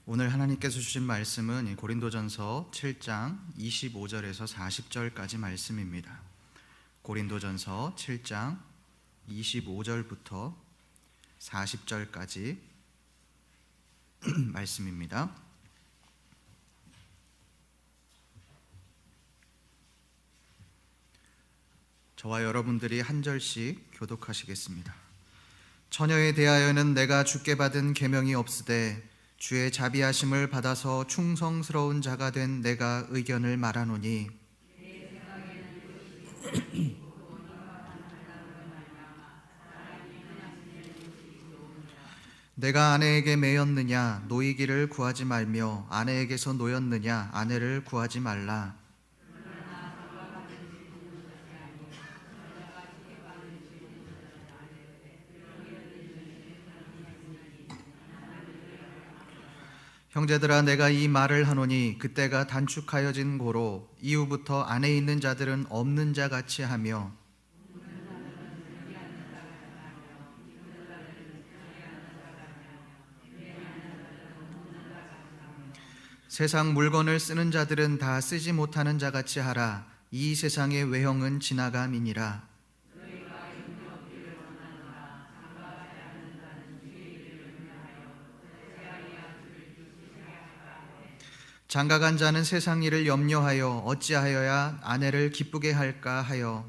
오늘 하나님께서 주신 말씀은 고린도전서 7장 25절에서 40절까지 말씀입니다. 고린도전서 7장 25절부터 40절까지 말씀입니다. 저와 여러분들이 한 절씩 교독하시겠습니다. 처녀에 대하여는 내가 주께 받은 계명이 없으되 주의 자비하심을 받아서 충성스러운 자가 된 내가 의견을 말하노니 내가 아내에게 매였느냐 노이기를 구하지 말며 아내에게서 노였느냐 아내를 구하지 말라. 형제들아 내가 이 말을 하노니 그때가 단축하여진 고로 이후부터 안에 있는 자들은 없는 자 같이 하며 세상 물건을 쓰는 자들은 다 쓰지 못하는 자 같이 하라. 이 세상의 외형은 지나감이니라. 장가간 자는 세상 일을 염려하여 어찌하여야 아내를 기쁘게 할까 하여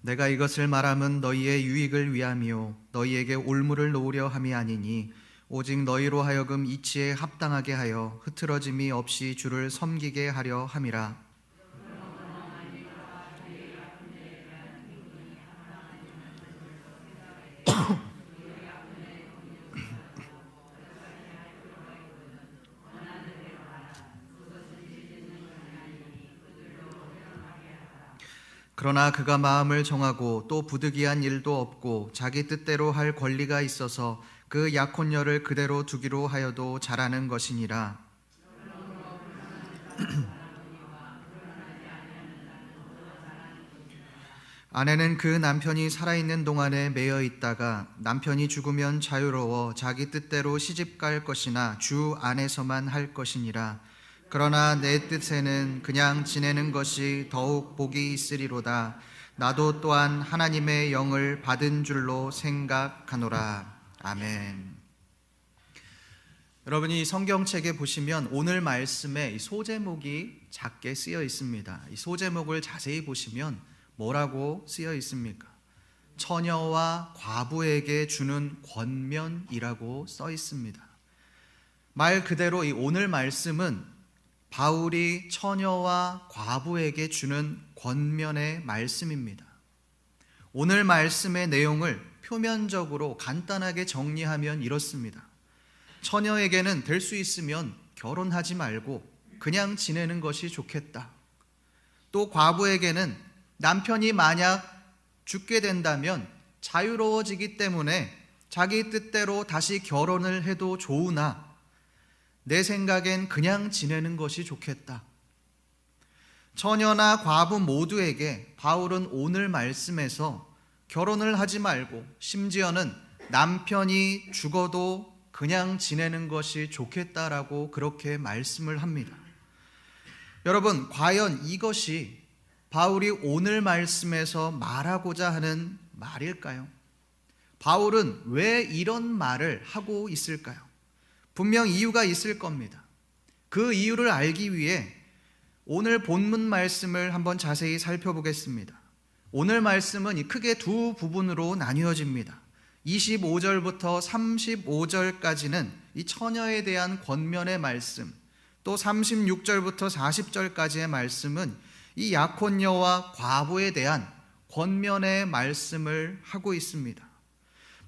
내가 이것을 말함은 너희의 유익을 위함이요 너희에게 올무를 놓으려 함이 아니니 오직 너희로 하여금 이치에 합당하게 하여 흐트러짐이 없이 주를 섬기게 하려 함이라. 그러나 그가 마음을 정하고 또 부득이한 일도 없고 자기 뜻대로 할 권리가 있어서 그 약혼녀를 그대로 두기로 하여도 잘하는 것이니라. 아내는 그 남편이 살아있는 동안에 매여 있다가 남편이 죽으면 자유로워 자기 뜻대로 시집갈 것이나 주 안에서만 할 것이니라. 그러나 내 뜻에는 그냥 지내는 것이 더욱 복이 있으리로다. 나도 또한 하나님의 영을 받은 줄로 생각하노라. 아멘. 여러분이 성경책에 보시면 오늘 말씀에 이 소제목이 작게 쓰여 있습니다. 이 소제목을 자세히 보시면 뭐라고 쓰여 있습니까? 처녀와 과부에게 주는 권면이라고 써 있습니다. 말 그대로 이 오늘 말씀은 바울이 처녀와 과부에게 주는 권면의 말씀입니다. 오늘 말씀의 내용을 표면적으로 간단하게 정리하면 이렇습니다. 처녀에게는 될 수 있으면 결혼하지 말고 그냥 지내는 것이 좋겠다. 또 과부에게는 남편이 만약 죽게 된다면 자유로워지기 때문에 자기 뜻대로 다시 결혼을 해도 좋으나 내 생각엔 그냥 지내는 것이 좋겠다. 처녀나 과부 모두에게 바울은 오늘 말씀에서 결혼을 하지 말고 심지어는 남편이 죽어도 그냥 지내는 것이 좋겠다라고 그렇게 말씀을 합니다. 여러분, 과연 이것이 바울이 오늘 말씀에서 말하고자 하는 말일까요? 바울은 왜 이런 말을 하고 있을까요? 분명 이유가 있을 겁니다. 그 이유를 알기 위해 오늘 본문 말씀을 한번 자세히 살펴보겠습니다. 오늘 말씀은 크게 두 부분으로 나뉘어집니다. 25절부터 35절까지는 이 처녀에 대한 권면의 말씀, 또 36절부터 40절까지의 말씀은 이 약혼녀와 과부에 대한 권면의 말씀을 하고 있습니다.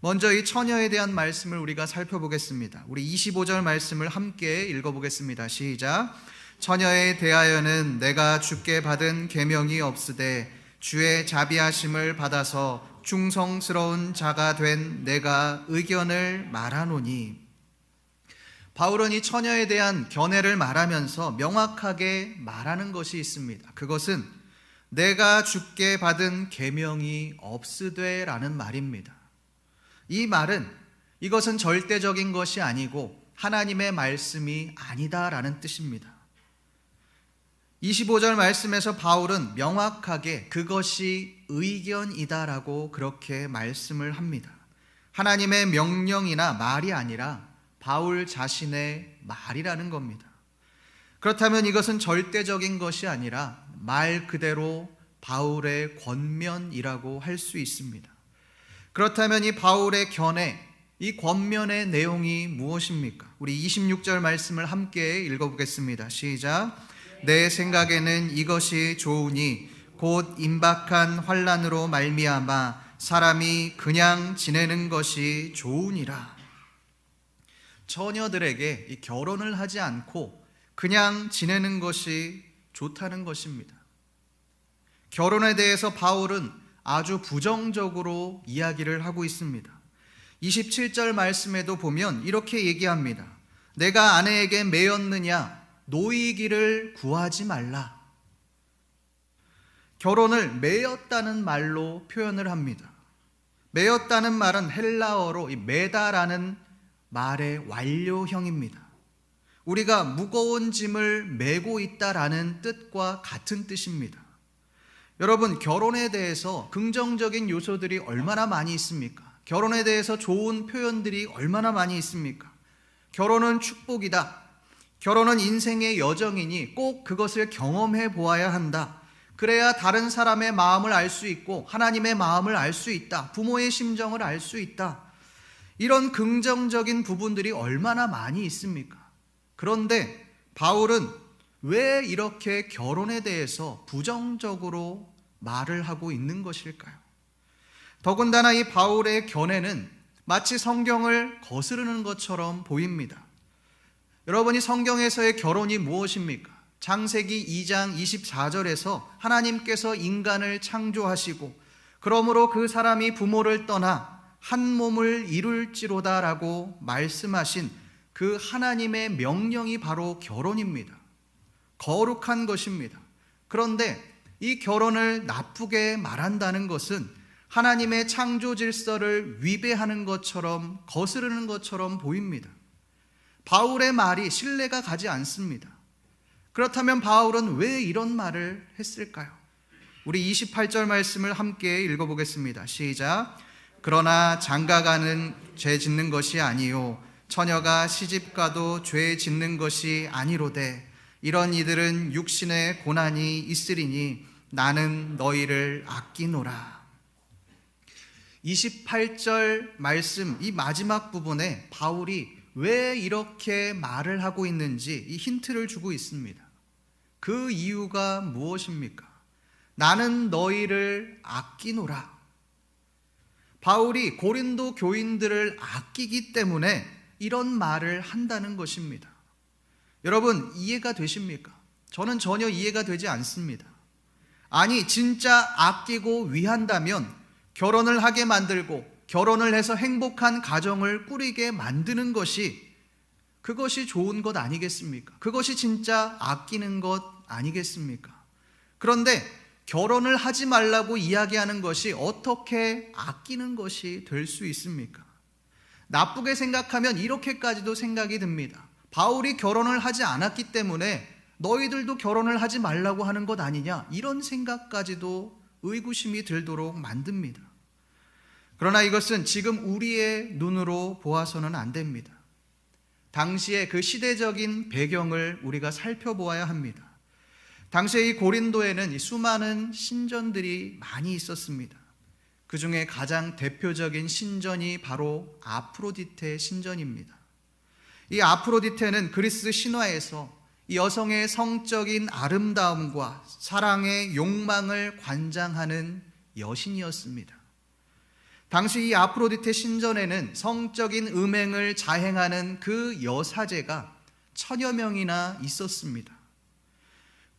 먼저 이 처녀에 대한 말씀을 우리가 살펴보겠습니다. 우리 25절 말씀을 함께 읽어보겠습니다. 시작. 처녀에 대하여는 내가 주께 받은 계명이 없으되 주의 자비하심을 받아서 충성스러운 자가 된 내가 의견을 말하노니. 바울은 이 처녀에 대한 견해를 말하면서 명확하게 말하는 것이 있습니다. 그것은 내가 주께 받은 계명이 없으되라는 말입니다. 이 말은 이것은 절대적인 것이 아니고 하나님의 말씀이 아니다라는 뜻입니다. 25절 말씀에서 바울은 명확하게 그것이 의견이다라고 그렇게 말씀을 합니다. 하나님의 명령이나 말이 아니라 바울 자신의 말이라는 겁니다. 그렇다면 이것은 절대적인 것이 아니라 말 그대로 바울의 권면이라고 할 수 있습니다. 그렇다면 이 바울의 견해, 이 권면의 내용이 무엇입니까? 우리 26절 말씀을 함께 읽어보겠습니다. 시작. 내 생각에는 이것이 좋으니 곧 임박한 환난으로 말미암아 사람이 그냥 지내는 것이 좋으니라. 처녀들에게 이 결혼을 하지 않고 그냥 지내는 것이 좋다는 것입니다. 결혼에 대해서 바울은 아주 부정적으로 이야기를 하고 있습니다. 27절 말씀에도 보면 이렇게 얘기합니다. 내가 아내에게 매였느냐 노이기를 구하지 말라. 결혼을 매였다는 말로 표현을 합니다. 매였다는 말은 헬라어로 이 매다라는 말의 완료형입니다. 우리가 무거운 짐을 메고 있다라는 뜻과 같은 뜻입니다. 여러분, 결혼에 대해서 긍정적인 요소들이 얼마나 많이 있습니까? 결혼에 대해서 좋은 표현들이 얼마나 많이 있습니까? 결혼은 축복이다. 결혼은 인생의 여정이니 꼭 그것을 경험해 보아야 한다. 그래야 다른 사람의 마음을 알 수 있고 하나님의 마음을 알 수 있다. 부모의 심정을 알 수 있다. 이런 긍정적인 부분들이 얼마나 많이 있습니까? 그런데 바울은 왜 이렇게 결혼에 대해서 부정적으로 말을 하고 있는 것일까요? 더군다나 이 바울의 견해는 마치 성경을 거스르는 것처럼 보입니다. 여러분이 성경에서의 결혼이 무엇입니까? 창세기 2장 24절에서 하나님께서 인간을 창조하시고 그러므로 그 사람이 부모를 떠나 한 몸을 이룰지로다 라고 말씀하신 그 하나님의 명령이 바로 결혼입니다. 거룩한 것입니다. 그런데 이 결혼을 나쁘게 말한다는 것은 하나님의 창조 질서를 위배하는 것처럼 거스르는 것처럼 보입니다. 바울의 말이 신뢰가 가지 않습니다. 그렇다면 바울은 왜 이런 말을 했을까요? 우리 28절 말씀을 함께 읽어보겠습니다. 시작. 그러나 장가가는 죄 짓는 것이 아니요 처녀가 시집가도 죄 짓는 것이 아니로되 이런 이들은 육신의 고난이 있으리니 나는 너희를 아끼노라. 28절 말씀 이 마지막 부분에 바울이 왜 이렇게 말을 하고 있는지 이 힌트를 주고 있습니다. 그 이유가 무엇입니까? 나는 너희를 아끼노라. 바울이 고린도 교인들을 아끼기 때문에 이런 말을 한다는 것입니다. 여러분, 이해가 되십니까? 저는 전혀 이해가 되지 않습니다. 아니, 진짜 아끼고 위한다면 결혼을 하게 만들고 결혼을 해서 행복한 가정을 꾸리게 만드는 것이 그것이 좋은 것 아니겠습니까? 그것이 진짜 아끼는 것 아니겠습니까? 그런데 결혼을 하지 말라고 이야기하는 것이 어떻게 아끼는 것이 될 수 있습니까? 나쁘게 생각하면 이렇게까지도 생각이 듭니다. 바울이 결혼을 하지 않았기 때문에 너희들도 결혼을 하지 말라고 하는 것 아니냐, 이런 생각까지도 의구심이 들도록 만듭니다. 그러나 이것은 지금 우리의 눈으로 보아서는 안 됩니다. 당시의 그 시대적인 배경을 우리가 살펴보아야 합니다. 당시에 이 고린도에는 수많은 신전들이 많이 있었습니다. 그 중에 가장 대표적인 신전이 바로 아프로디테 신전입니다. 이 아프로디테는 그리스 신화에서 이 여성의 성적인 아름다움과 사랑의 욕망을 관장하는 여신이었습니다. 당시 이 아프로디테 신전에는 성적인 음행을 자행하는 그 여사제가 1000여 명이나 있었습니다.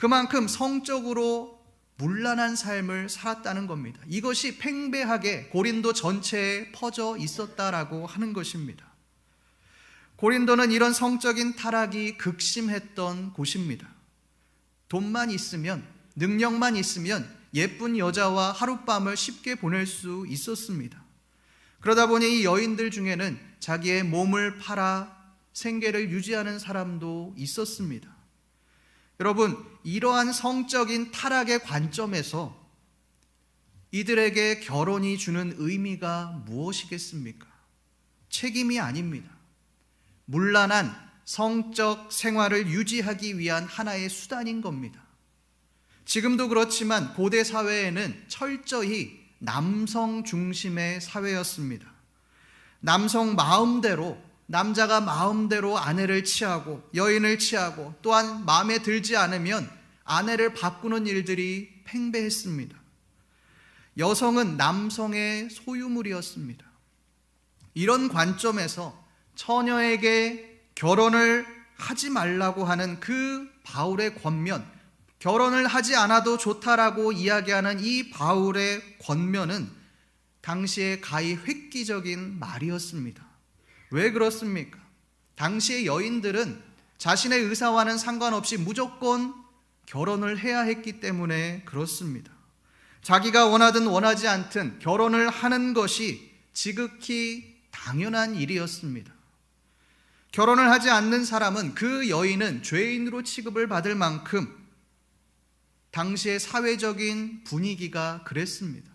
그만큼 성적으로 문란한 삶을 살았다는 겁니다. 이것이 팽배하게 고린도 전체에 퍼져 있었다라고 하는 것입니다. 고린도는 이런 성적인 타락이 극심했던 곳입니다. 돈만 있으면, 능력만 있으면 예쁜 여자와 하룻밤을 쉽게 보낼 수 있었습니다. 그러다 보니 이 여인들 중에는 자기의 몸을 팔아 생계를 유지하는 사람도 있었습니다. 여러분, 이러한 성적인 타락의 관점에서 이들에게 결혼이 주는 의미가 무엇이겠습니까? 책임이 아닙니다. 문란한 성적 생활을 유지하기 위한 하나의 수단인 겁니다. 지금도 그렇지만 고대 사회에는 철저히 남성 중심의 사회였습니다. 남성 마음대로, 남자가 마음대로 아내를 취하고 여인을 취하고 또한 마음에 들지 않으면 아내를 바꾸는 일들이 팽배했습니다. 여성은 남성의 소유물이었습니다. 이런 관점에서 처녀에게 결혼을 하지 말라고 하는 그 바울의 권면, 결혼을 하지 않아도 좋다라고 이야기하는 이 바울의 권면은 당시에 가히 획기적인 말이었습니다. 왜 그렇습니까? 당시의 여인들은 자신의 의사와는 상관없이 무조건 결혼을 해야 했기 때문에 그렇습니다. 자기가 원하든 원하지 않든 결혼을 하는 것이 지극히 당연한 일이었습니다. 결혼을 하지 않는 사람은, 그 여인은 죄인으로 취급을 받을 만큼 당시의 사회적인 분위기가 그랬습니다.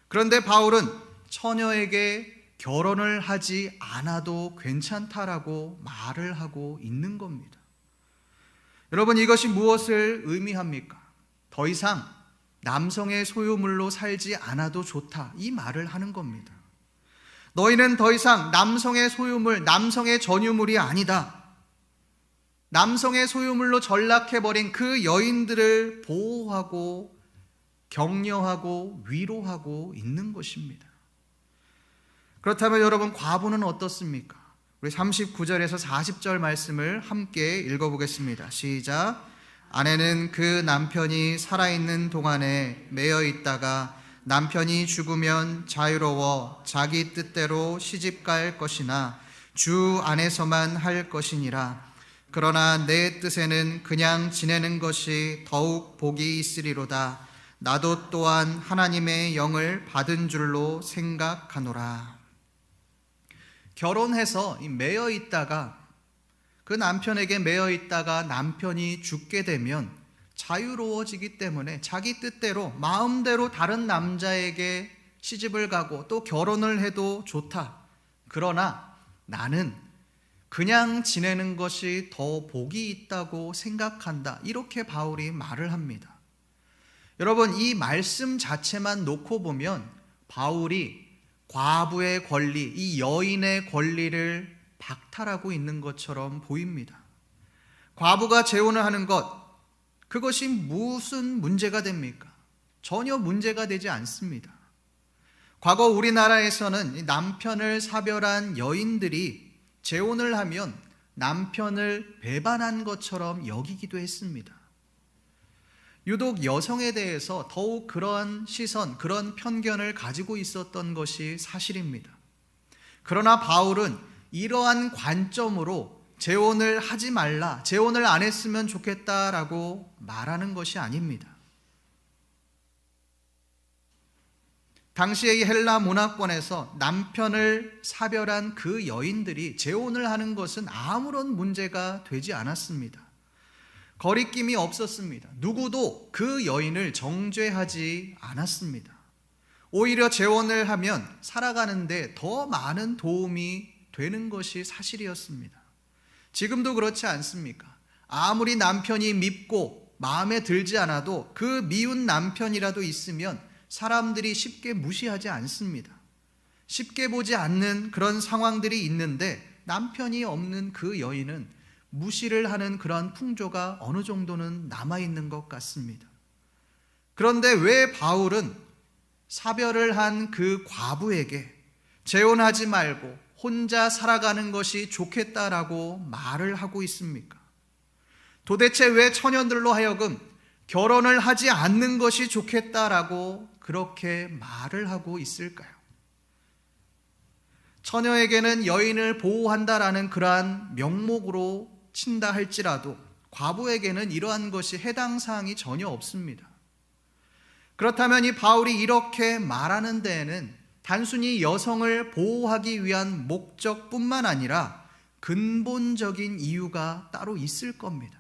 그런데 바울은 처녀에게 결혼을 하지 않아도 괜찮다라고 말을 하고 있는 겁니다. 여러분, 이것이 무엇을 의미합니까? 더 이상 남성의 소유물로 살지 않아도 좋다, 이 말을 하는 겁니다. 너희는 더 이상 남성의 소유물, 남성의 전유물이 아니다. 남성의 소유물로 전락해버린 그 여인들을 보호하고 격려하고 위로하고 있는 것입니다. 그렇다면 여러분, 과부는 어떻습니까? 우리 39절에서 40절 말씀을 함께 읽어보겠습니다. 시작. 아내는 그 남편이 살아있는 동안에 매여 있다가 남편이 죽으면 자유로워 자기 뜻대로 시집갈 것이나 주 안에서만 할 것이니라. 그러나 내 뜻에는 그냥 지내는 것이 더욱 복이 있으리로다. 나도 또한 하나님의 영을 받은 줄로 생각하노라. 결혼해서 매여 있다가, 그 남편에게 매여 있다가 남편이 죽게 되면 자유로워지기 때문에 자기 뜻대로 마음대로 다른 남자에게 시집을 가고 또 결혼을 해도 좋다. 그러나 나는 그냥 지내는 것이 더 복이 있다고 생각한다. 이렇게 바울이 말을 합니다. 여러분, 이 말씀 자체만 놓고 보면 바울이 과부의 권리, 이 여인의 권리를 박탈하고 있는 것처럼 보입니다. 과부가 재혼을 하는 것, 그것이 무슨 문제가 됩니까? 전혀 문제가 되지 않습니다. 과거 우리나라에서는 남편을 사별한 여인들이 재혼을 하면 남편을 배반한 것처럼 여기기도 했습니다. 유독 여성에 대해서 더욱 그런 시선, 그런 편견을 가지고 있었던 것이 사실입니다. 그러나 바울은 이러한 관점으로 재혼을 하지 말라, 재혼을 안 했으면 좋겠다라고 말하는 것이 아닙니다. 당시의 헬라 문화권에서 남편을 사별한 그 여인들이 재혼을 하는 것은 아무런 문제가 되지 않았습니다. 거리낌이 없었습니다. 누구도 그 여인을 정죄하지 않았습니다. 오히려 재혼을 하면 살아가는데 더 많은 도움이 되는 것이 사실이었습니다. 지금도 그렇지 않습니까? 아무리 남편이 밉고 마음에 들지 않아도 그 미운 남편이라도 있으면 사람들이 쉽게 무시하지 않습니다. 쉽게 보지 않는 그런 상황들이 있는데 남편이 없는 그 여인은 무시를 하는 그런 풍조가 어느 정도는 남아있는 것 같습니다. 그런데 왜 바울은 사별을 한 그 과부에게 재혼하지 말고 혼자 살아가는 것이 좋겠다라고 말을 하고 있습니까? 도대체 왜 처녀들로 하여금 결혼을 하지 않는 것이 좋겠다라고 그렇게 말을 하고 있을까요? 처녀에게는 여인을 보호한다라는 그러한 명목으로 친다 할지라도 과부에게는 이러한 것이 해당 사항이 전혀 없습니다. 그렇다면 이 바울이 이렇게 말하는 데에는 단순히 여성을 보호하기 위한 목적뿐만 아니라 근본적인 이유가 따로 있을 겁니다.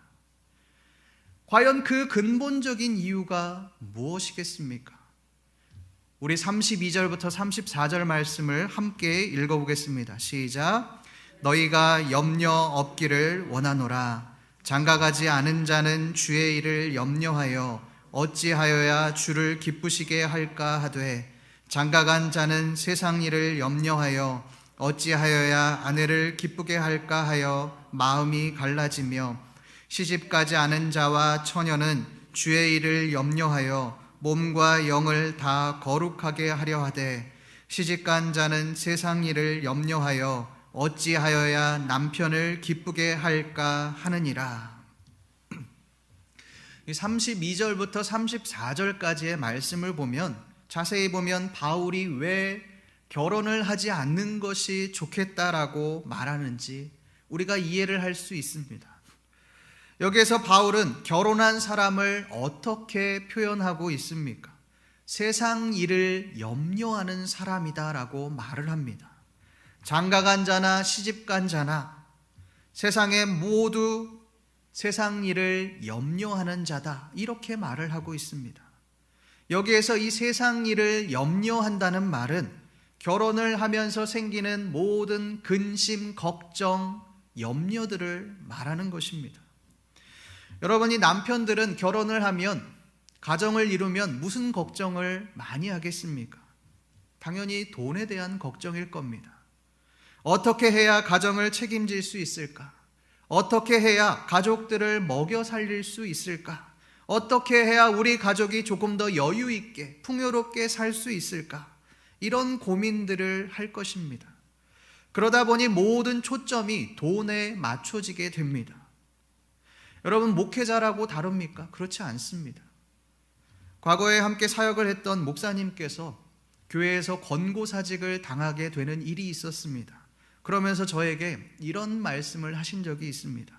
과연 그 근본적인 이유가 무엇이겠습니까? 우리 32절부터 34절 말씀을 함께 읽어보겠습니다. 시작. 너희가 염려 없기를 원하노라. 장가가지 않은 자는 주의 일을 염려하여 어찌하여야 주를 기쁘시게 할까 하되, 장가간 자는 세상 일을 염려하여 어찌하여야 아내를 기쁘게 할까 하여 마음이 갈라지며, 시집가지 않은 자와 처녀는 주의 일을 염려하여 몸과 영을 다 거룩하게 하려 하되, 시집간 자는 세상 일을 염려하여 어찌하여야 남편을 기쁘게 할까 하느니라. 32절부터 34절까지의 말씀을 보면, 자세히 보면 바울이 왜 결혼을 하지 않는 것이 좋겠다라고 말하는지 우리가 이해를 할 수 있습니다. 여기에서 바울은 결혼한 사람을 어떻게 표현하고 있습니까? 세상 일을 염려하는 사람이다라고 말을 합니다. 장가간 자나 시집간 자나 세상에 모두 세상 일을 염려하는 자다, 이렇게 말을 하고 있습니다. 여기에서 이 세상 일을 염려한다는 말은 결혼을 하면서 생기는 모든 근심, 걱정, 염려들을 말하는 것입니다. 여러분이 남편들은 결혼을 하면, 가정을 이루면 무슨 걱정을 많이 하겠습니까? 당연히 돈에 대한 걱정일 겁니다. 어떻게 해야 가정을 책임질 수 있을까? 어떻게 해야 가족들을 먹여 살릴 수 있을까? 어떻게 해야 우리 가족이 조금 더 여유 있게 풍요롭게 살 수 있을까? 이런 고민들을 할 것입니다. 그러다 보니 모든 초점이 돈에 맞춰지게 됩니다. 여러분, 목회자라고 다릅니까? 그렇지 않습니다. 과거에 함께 사역을 했던 목사님께서 교회에서 권고사직을 당하게 되는 일이 있었습니다. 그러면서 저에게 이런 말씀을 하신 적이 있습니다.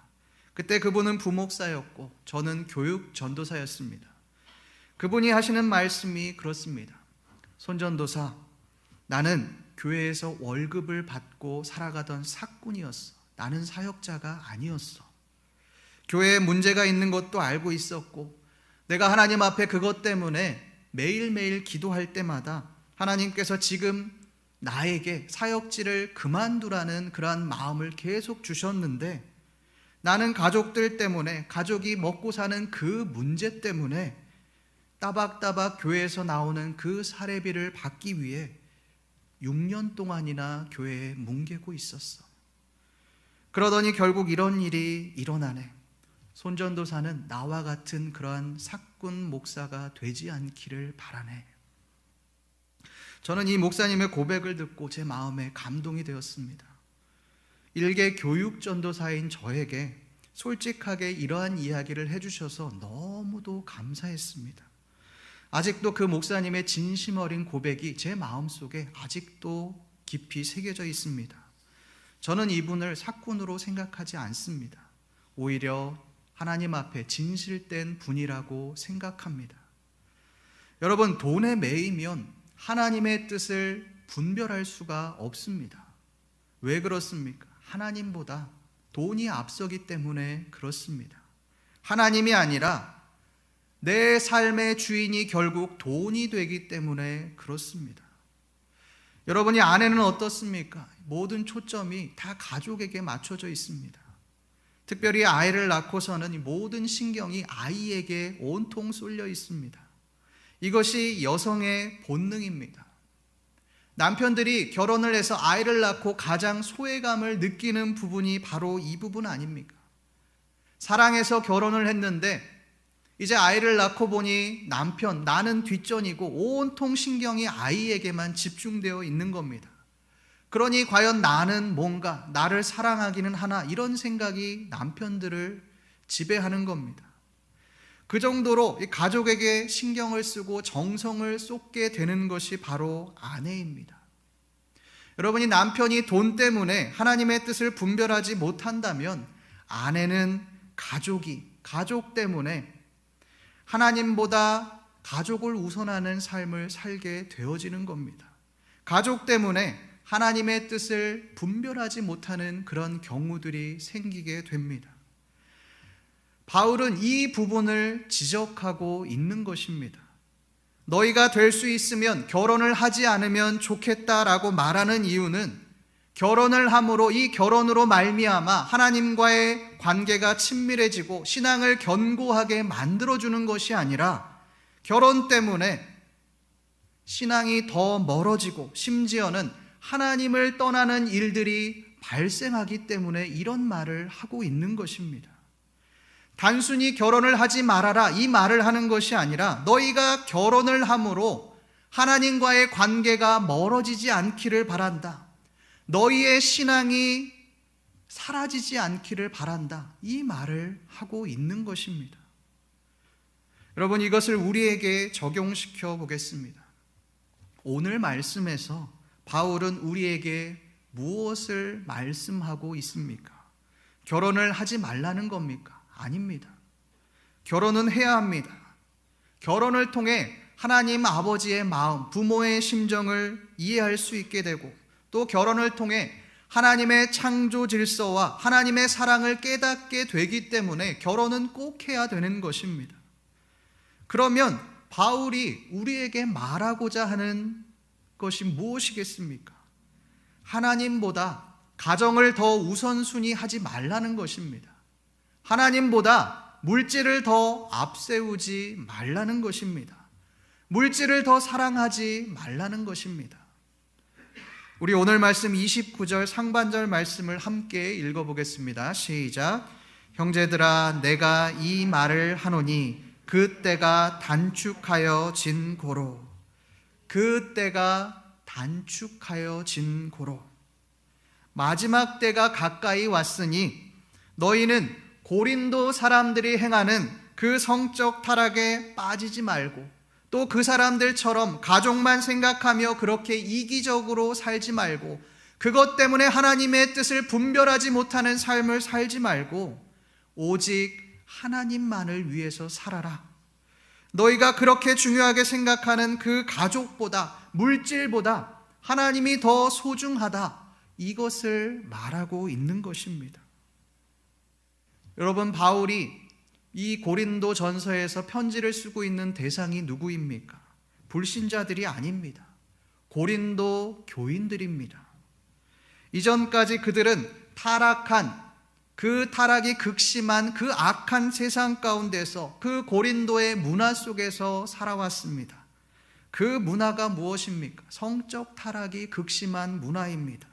그때 그분은 부목사였고 저는 교육 전도사였습니다. 그분이 하시는 말씀이 그렇습니다. 손전도사, 나는 교회에서 월급을 받고 살아가던 사꾼이었어. 나는 사역자가 아니었어. 교회에 문제가 있는 것도 알고 있었고, 내가 하나님 앞에 그것 때문에 매일매일 기도할 때마다 하나님께서 지금 나에게 사역지를 그만두라는 그러한 마음을 계속 주셨는데, 나는 가족들 때문에, 가족이 먹고 사는 그 문제 때문에 따박따박 교회에서 나오는 그 사례비를 받기 위해 6년 동안이나 교회에 뭉개고 있었어. 그러더니 결국 이런 일이 일어나네. 손전도사는 나와 같은 그러한 사꾼 목사가 되지 않기를 바라네. 저는 이 목사님의 고백을 듣고 제 마음에 감동이 되었습니다. 일개 교육 전도사인 저에게 솔직하게 이러한 이야기를 해주셔서 너무도 감사했습니다. 아직도 그 목사님의 진심 어린 고백이 제 마음속에 아직도 깊이 새겨져 있습니다. 저는 이분을 사꾼으로 생각하지 않습니다. 오히려 하나님 앞에 진실된 분이라고 생각합니다. 여러분, 돈에 매이면 하나님의 뜻을 분별할 수가 없습니다. 왜 그렇습니까? 하나님보다 돈이 앞서기 때문에 그렇습니다. 하나님이 아니라 내 삶의 주인이 결국 돈이 되기 때문에 그렇습니다. 여러분이 아내는 어떻습니까? 모든 초점이 다 가족에게 맞춰져 있습니다. 특별히 아이를 낳고서는 모든 신경이 아이에게 온통 쏠려 있습니다. 이것이 여성의 본능입니다. 남편들이 결혼을 해서 아이를 낳고 가장 소외감을 느끼는 부분이 바로 이 부분 아닙니까? 사랑해서 결혼을 했는데 이제 아이를 낳고 보니 남편, 나는 뒷전이고 온통 신경이 아이에게만 집중되어 있는 겁니다. 그러니 과연 나는 뭔가 나를 사랑하기는 하나, 이런 생각이 남편들을 지배하는 겁니다. 그 정도로 가족에게 신경을 쓰고 정성을 쏟게 되는 것이 바로 아내입니다. 여러분이 남편이 돈 때문에 하나님의 뜻을 분별하지 못한다면 아내는 가족 때문에 하나님보다 가족을 우선하는 삶을 살게 되어지는 겁니다. 가족 때문에 하나님의 뜻을 분별하지 못하는 그런 경우들이 생기게 됩니다. 바울은 이 부분을 지적하고 있는 것입니다. 너희가 될 수 있으면 결혼을 하지 않으면 좋겠다라고 말하는 이유는 결혼을 함으로 이 결혼으로 말미암아 하나님과의 관계가 친밀해지고 신앙을 견고하게 만들어주는 것이 아니라 결혼 때문에 신앙이 더 멀어지고 심지어는 하나님을 떠나는 일들이 발생하기 때문에 이런 말을 하고 있는 것입니다. 단순히 결혼을 하지 말아라 이 말을 하는 것이 아니라 너희가 결혼을 함으로 하나님과의 관계가 멀어지지 않기를 바란다. 너희의 신앙이 사라지지 않기를 바란다. 이 말을 하고 있는 것입니다. 여러분, 이것을 우리에게 적용시켜 보겠습니다. 오늘 말씀에서 바울은 우리에게 무엇을 말씀하고 있습니까? 결혼을 하지 말라는 겁니까? 아닙니다. 결혼은 해야 합니다. 결혼을 통해 하나님 아버지의 마음, 부모의 심정을 이해할 수 있게 되고 또 결혼을 통해 하나님의 창조 질서와 하나님의 사랑을 깨닫게 되기 때문에 결혼은 꼭 해야 되는 것입니다. 그러면 바울이 우리에게 말하고자 하는 것이 무엇이겠습니까? 하나님보다 가정을 더 우선순위 하지 말라는 것입니다. 하나님보다 물질을 더 앞세우지 말라는 것입니다. 물질을 더 사랑하지 말라는 것입니다. 우리 오늘 말씀 29절 상반절 말씀을 함께 읽어보겠습니다. 시작. 형제들아 내가 이 말을 하노니 그 때가 단축하여 진 고로. 그 때가 단축하여 진 고로. 마지막 때가 가까이 왔으니 너희는 고린도 사람들이 행하는 그 성적 타락에 빠지지 말고 또 그 사람들처럼 가족만 생각하며 그렇게 이기적으로 살지 말고 그것 때문에 하나님의 뜻을 분별하지 못하는 삶을 살지 말고 오직 하나님만을 위해서 살아라. 너희가 그렇게 중요하게 생각하는 그 가족보다 물질보다 하나님이 더 소중하다. 이것을 말하고 있는 것입니다. 여러분, 바울이 이 고린도 전서에서 편지를 쓰고 있는 대상이 누구입니까? 불신자들이 아닙니다. 고린도 교인들입니다. 이전까지 그들은 그 타락이 극심한 그 악한 세상 가운데서 그 고린도의 문화 속에서 살아왔습니다. 그 문화가 무엇입니까? 성적 타락이 극심한 문화입니다.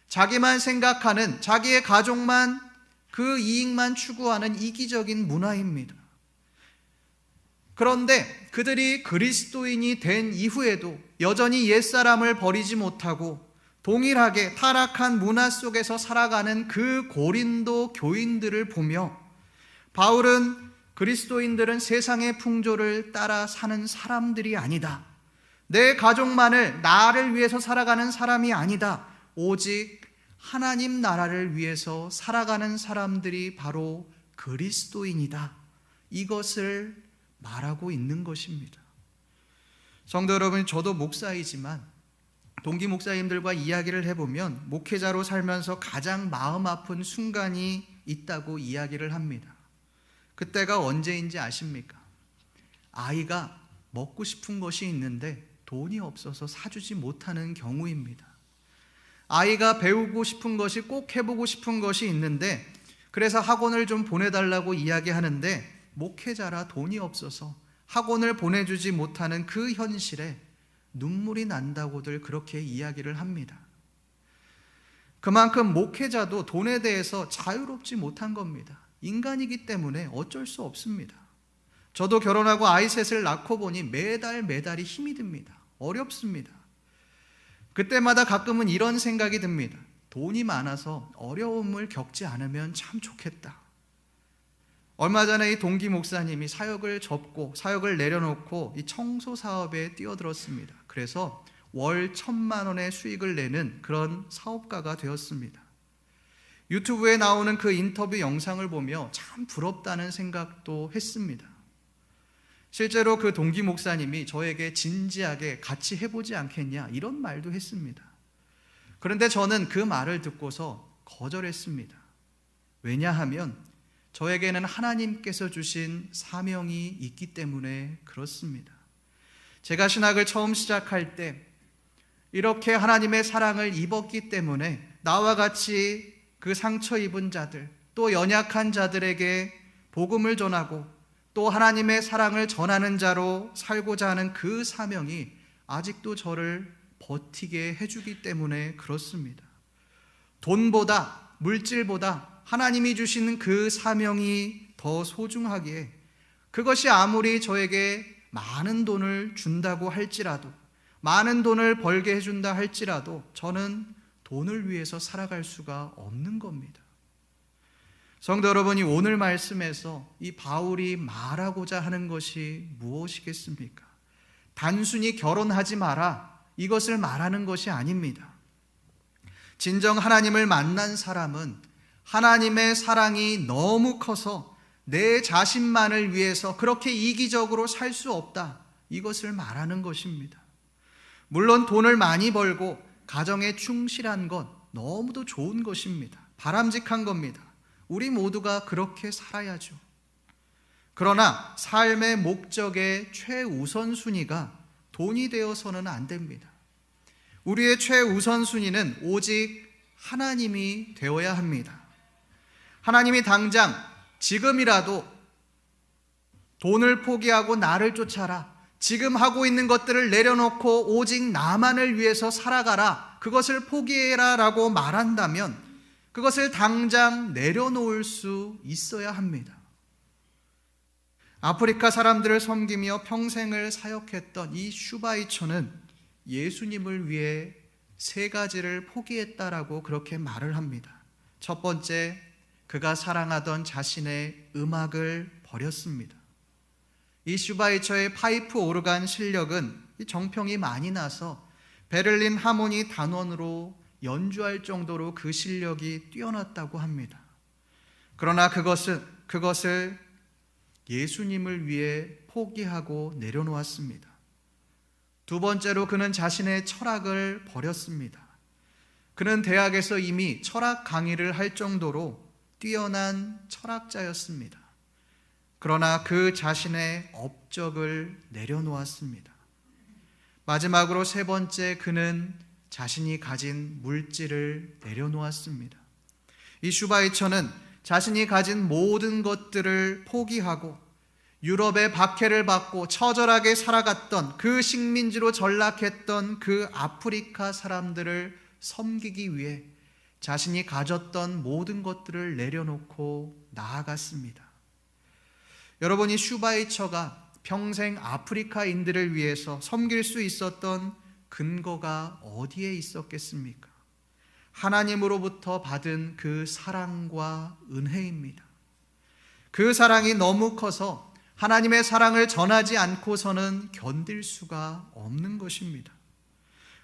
자기만 생각하는, 자기의 가족만 그 이익만 추구하는 이기적인 문화입니다. 그런데 그들이 그리스도인이 된 이후에도 여전히 옛사람을 버리지 못하고 동일하게 타락한 문화 속에서 살아가는 그 고린도 교인들을 보며 바울은 그리스도인들은 세상의 풍조를 따라 사는 사람들이 아니다. 내 가족만을 나를 위해서 살아가는 사람이 아니다. 오직 하나님 나라를 위해서 살아가는 사람들이 바로 그리스도인이다. 이것을 말하고 있는 것입니다. 성도 여러분, 저도 목사이지만 동기 목사님들과 이야기를 해보면 목회자로 살면서 가장 마음 아픈 순간이 있다고 이야기를 합니다. 그때가 언제인지 아십니까? 아이가 먹고 싶은 것이 있는데 돈이 없어서 사주지 못하는 경우입니다. 아이가 배우고 싶은 것이 꼭 해보고 싶은 것이 있는데 그래서 학원을 좀 보내달라고 이야기하는데 목회자라 돈이 없어서 학원을 보내주지 못하는 그 현실에 눈물이 난다고들 그렇게 이야기를 합니다. 그만큼 목회자도 돈에 대해서 자유롭지 못한 겁니다. 인간이기 때문에 어쩔 수 없습니다. 저도 결혼하고 아이 셋을 낳고 보니 매달이 힘이 듭니다. 어렵습니다. 그때마다 가끔은 이런 생각이 듭니다. 돈이 많아서 어려움을 겪지 않으면 참 좋겠다. 얼마 전에 이 동기 목사님이 사역을 접고 사역을 내려놓고 이 청소 사업에 뛰어들었습니다. 그래서 월 1,000만 원의 수익을 내는 그런 사업가가 되었습니다. 유튜브에 나오는 그 인터뷰 영상을 보며 참 부럽다는 생각도 했습니다. 실제로 그 동기 목사님이 저에게 진지하게 같이 해보지 않겠냐 이런 말도 했습니다. 그런데 저는 그 말을 듣고서 거절했습니다. 왜냐하면 저에게는 하나님께서 주신 사명이 있기 때문에 그렇습니다. 제가 신학을 처음 시작할 때 이렇게 하나님의 사랑을 입었기 때문에 나와 같이 그 상처 입은 자들, 또 연약한 자들에게 복음을 전하고 또 하나님의 사랑을 전하는 자로 살고자 하는 그 사명이 아직도 저를 버티게 해주기 때문에 그렇습니다. 돈보다, 물질보다 하나님이 주시는 그 사명이 더 소중하기에 그것이 아무리 저에게 많은 돈을 준다고 할지라도, 많은 돈을 벌게 해준다 할지라도 저는 돈을 위해서 살아갈 수가 없는 겁니다. 성도 여러분이 오늘 말씀에서 이 바울이 말하고자 하는 것이 무엇이겠습니까? 단순히 결혼하지 마라 이것을 말하는 것이 아닙니다. 진정 하나님을 만난 사람은 하나님의 사랑이 너무 커서 내 자신만을 위해서 그렇게 이기적으로 살 수 없다 이것을 말하는 것입니다. 물론 돈을 많이 벌고 가정에 충실한 것 너무도 좋은 것입니다. 바람직한 겁니다. 우리 모두가 그렇게 살아야죠. 그러나 삶의 목적의 최우선순위가 돈이 되어서는 안 됩니다. 우리의 최우선순위는 오직 하나님이 되어야 합니다. 하나님이 당장 지금이라도 돈을 포기하고 나를 쫓아라, 지금 하고 있는 것들을 내려놓고 오직 나만을 위해서 살아가라, 그것을 포기해라 라고 말한다면 그것을 당장 내려놓을 수 있어야 합니다. 아프리카 사람들을 섬기며 평생을 사역했던 이 슈바이처는 예수님을 위해 3가지를 포기했다라고 그렇게 말을 합니다. 첫 번째, 그가 사랑하던 자신의 음악을 버렸습니다. 이 슈바이처의 파이프 오르간 실력은 정평이 많이 나서 베를린 하모니 단원으로 연주할 정도로 그 실력이 뛰어났다고 합니다. 그러나 그것을 예수님을 위해 포기하고 내려놓았습니다. 두 번째로 그는 자신의 철학을 버렸습니다. 그는 대학에서 이미 철학 강의를 할 정도로 뛰어난 철학자였습니다. 그러나 그 자신의 업적을 내려놓았습니다. 마지막으로 3번째, 그는 자신이 가진 물질을 내려놓았습니다. 이 슈바이처는 자신이 가진 모든 것들을 포기하고 유럽의 박해를 받고 처절하게 살아갔던 그 식민지로 전락했던 그 아프리카 사람들을 섬기기 위해 자신이 가졌던 모든 것들을 내려놓고 나아갔습니다. 여러분, 이 슈바이처가 평생 아프리카인들을 위해서 섬길 수 있었던 근거가 어디에 있었겠습니까? 하나님으로부터 받은 그 사랑과 은혜입니다. 그 사랑이 너무 커서 하나님의 사랑을 전하지 않고서는 견딜 수가 없는 것입니다.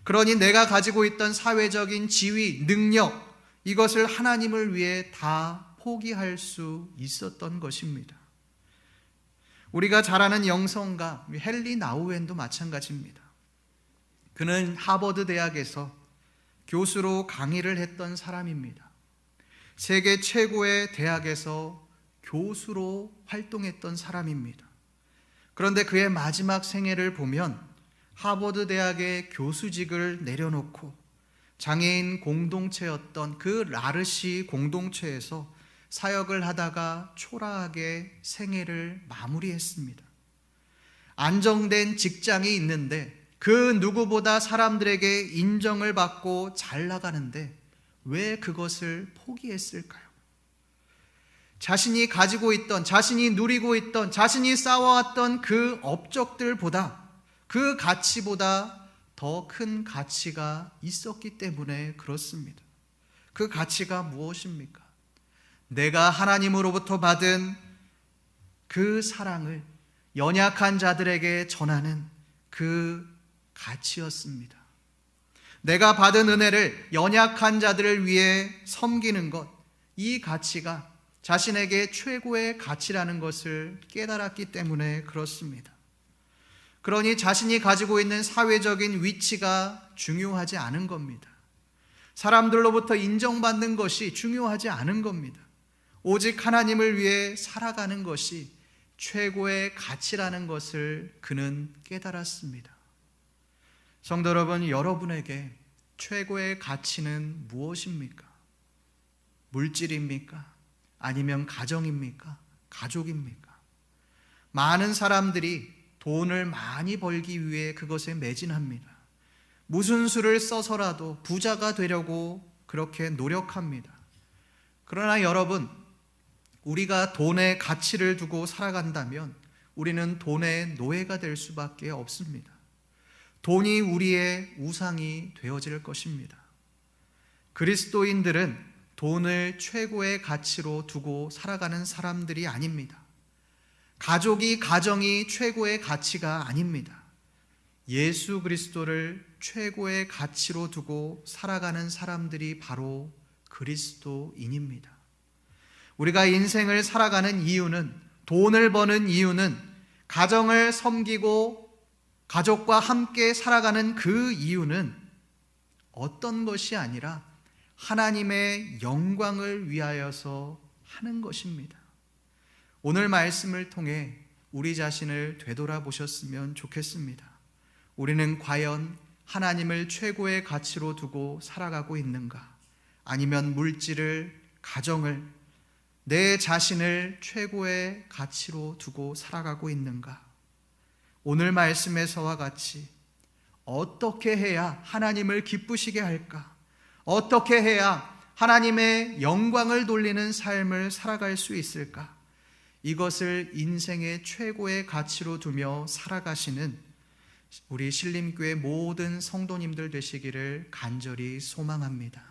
그러니 내가 가지고 있던 사회적인 지위, 능력, 이것을 하나님을 위해 다 포기할 수 있었던 것입니다. 우리가 잘 아는 영성가 헨리 나우엔도 마찬가지입니다. 그는 하버드 대학에서 교수로 강의를 했던 사람입니다. 세계 최고의 대학에서 교수로 활동했던 사람입니다. 그런데 그의 마지막 생애를 보면 하버드 대학의 교수직을 내려놓고 장애인 공동체였던 그 라르시 공동체에서 사역을 하다가 초라하게 생애를 마무리했습니다. 안정된 직장이 있는데 그 누구보다 사람들에게 인정을 받고 잘 나가는데 왜 그것을 포기했을까요? 자신이 가지고 있던, 자신이 누리고 있던, 자신이 쌓아왔던 그 업적들보다, 그 가치보다 더 큰 가치가 있었기 때문에 그렇습니다. 그 가치가 무엇입니까? 내가 하나님으로부터 받은 그 사랑을 연약한 자들에게 전하는 그 가치였습니다. 내가 받은 은혜를 연약한 자들을 위해 섬기는 것, 이 가치가 자신에게 최고의 가치라는 것을 깨달았기 때문에 그렇습니다. 그러니 자신이 가지고 있는 사회적인 위치가 중요하지 않은 겁니다. 사람들로부터 인정받는 것이 중요하지 않은 겁니다. 오직 하나님을 위해 살아가는 것이 최고의 가치라는 것을 그는 깨달았습니다. 성도 여러분, 여러분에게 최고의 가치는 무엇입니까? 물질입니까? 아니면 가정입니까? 가족입니까? 많은 사람들이 돈을 많이 벌기 위해 그것에 매진합니다. 무슨 수를 써서라도 부자가 되려고 그렇게 노력합니다. 그러나 여러분, 우리가 돈에 가치를 두고 살아간다면 우리는 돈의 노예가 될 수밖에 없습니다. 돈이 우리의 우상이 되어질 것입니다. 그리스도인들은 돈을 최고의 가치로 두고 살아가는 사람들이 아닙니다. 가정이 최고의 가치가 아닙니다. 예수 그리스도를 최고의 가치로 두고 살아가는 사람들이 바로 그리스도인입니다. 우리가 인생을 살아가는 이유는, 돈을 버는 이유는, 가정을 섬기고 가족과 함께 살아가는 그 이유는 어떤 것이 아니라 하나님의 영광을 위하여서 하는 것입니다. 오늘 말씀을 통해 우리 자신을 되돌아보셨으면 좋겠습니다. 우리는 과연 하나님을 최고의 가치로 두고 살아가고 있는가? 아니면 물질을, 가정을, 내 자신을 최고의 가치로 두고 살아가고 있는가? 오늘 말씀에서와 같이 어떻게 해야 하나님을 기쁘시게 할까? 어떻게 해야 하나님의 영광을 돌리는 삶을 살아갈 수 있을까? 이것을 인생의 최고의 가치로 두며 살아가시는 우리 신림교회 모든 성도님들 되시기를 간절히 소망합니다.